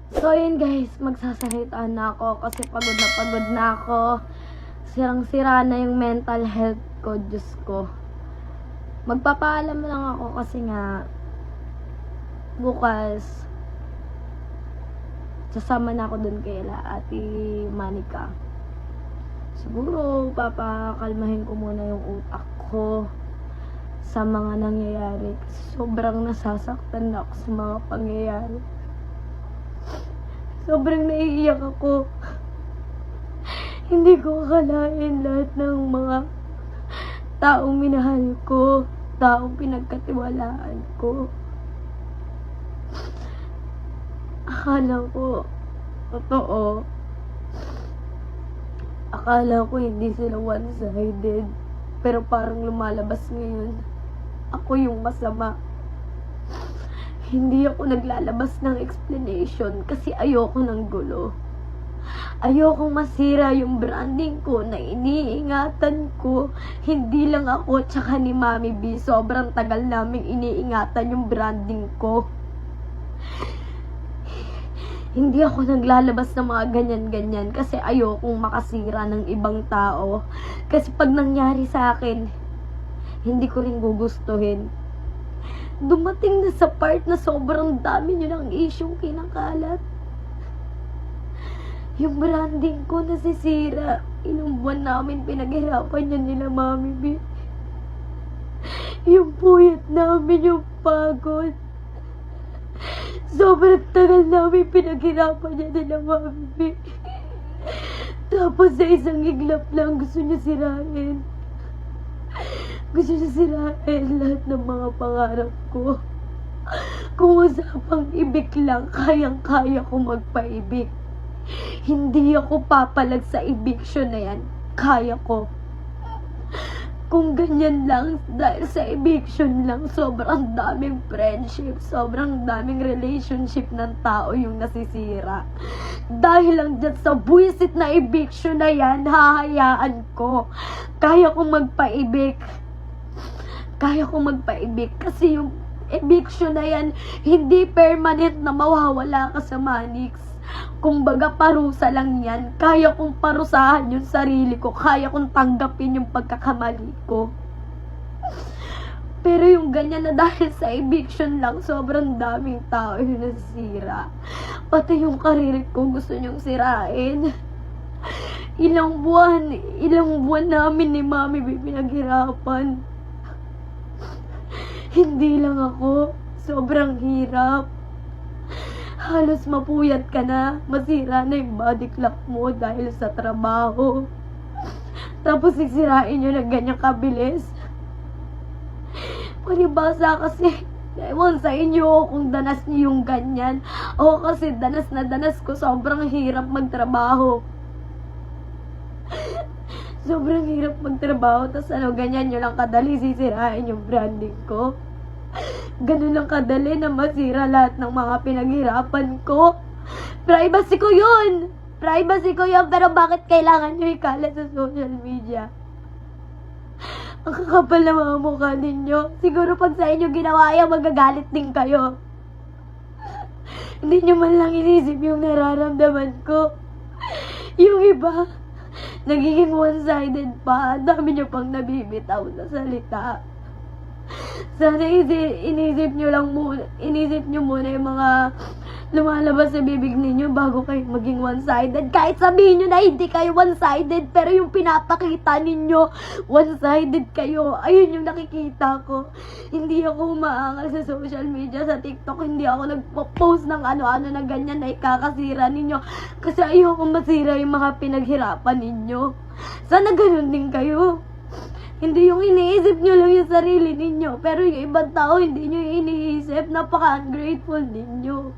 So yun guys, magsasalita na ako kasi pagod na ako. Sirang-sira na yung mental health ko, Diyos ko. Magpapaalam lang ako kasi nga bukas sasama na ako dun kay Ate Manika. Siguro papakalmahin ko muna yung utak ko sa mga nangyayari kasi sobrang nasasaktan na ako sa mga pangyayari. Sobrang naiiyak ako. Hindi ko akalain lahat ng mga taong minahal ko, taong pinagkatiwalaan ko. Akala ko, totoo. Akala ko hindi sila one-sided. Pero parang lumalabas ngayon, ako yung masama. Hindi ako naglalabas ng explanation kasi ayoko ng gulo. Ayokong masira yung branding ko na iniingatan ko. Hindi lang ako tsaka ni Mami B. Sobrang tagal naming iniingatan yung branding ko. Hindi ako naglalabas ng mga ganyan-ganyan kasi ayokong makasira ng ibang tao. Kasi pag nangyari sa akin, hindi ko rin gugustuhin. Dumating na sa part na sobrang dami nyo ng isyong kinakalat. Yung branding ko nasisira. Ilang buwan namin pinaghirapan yan nila Mami B. Yung puyat namin, yung pagod. Sobrang tagal namin pinaghirapan yan nila Mami B. Tapos sa isang iglap lang gusto niya sirain. Gusto niya sirain lahat ng mga pangarap ko. Kung usapang ibig lang, kayang-kaya ko magpaibig. Hindi ako papalag sa eviction na yan. Kaya ko. Kung ganyan lang, dahil sa eviction lang, sobrang daming friendship, sobrang daming relationship ng tao yung nasisira. Dahil lang dyan sa buwisit na eviction na yan, hahayaan ko. Kaya kong magpaibig. Kaya kong magpaibig kasi yung eviction na yan, hindi permanent na mawawala ka sa Manix. Kumbaga parusa lang yan. Kaya kong parusahan yung sarili ko. Kaya kong tanggapin yung pagkakamali ko. Pero yung ganyan na dahil sa eviction lang, sobrang daming tao yung nasira. Pati yung karir ko gusto nyong sirain. Ilang buwan namin ni Mami B pinaghirapan. Hindi lang ako. Sobrang hirap. Halos mapuyat ka na. Masira na yung body clock mo dahil sa trabaho. Tapos sisirain nyo na ganyan kabilis. Palibasa kasi ewan sa inyo kung danas nyo yung ganyan. O kasi danas na danas ko. Sobrang hirap magtrabaho. Sobrang hirap magtrabaho. Tapos ganyan nyo lang kadali sisirain yung branding ko. Ganun lang kadali na masira lahat ng mga pinaghirapan ko. Privacy ko yun! Privacy ko yun, pero bakit kailangan nyo ikalat sa social media? Ang kakapal na mga mukha ninyo. Siguro pag sa inyo ginawa yan, magagalit din kayo. Hindi nyo man lang inisip yung nararamdaman ko. Yung iba, nagiging one-sided pa. Ang dami nyo pang nabibitaw na salita. Sana inisip nyo muna yung mga lumalabas sa bibig ninyo bago kayo maging one-sided. Kahit sabihin nyo na hindi kayo one-sided, pero yung pinapakita ninyo, one-sided kayo. Ayun yung nakikita ko. Hindi ako umaangal sa social media, sa TikTok. Hindi ako nagpo-post ng ano-ano na ganyan na ikakasira ninyo. Kasi ayoko masira yung mga pinaghirapan ninyo. Sana ganun din kayo. Hindi yung iniisip nyo lang yung sarili ninyo. Pero yung ibang tao, hindi nyo iniisip. Napaka-ungrateful ninyo.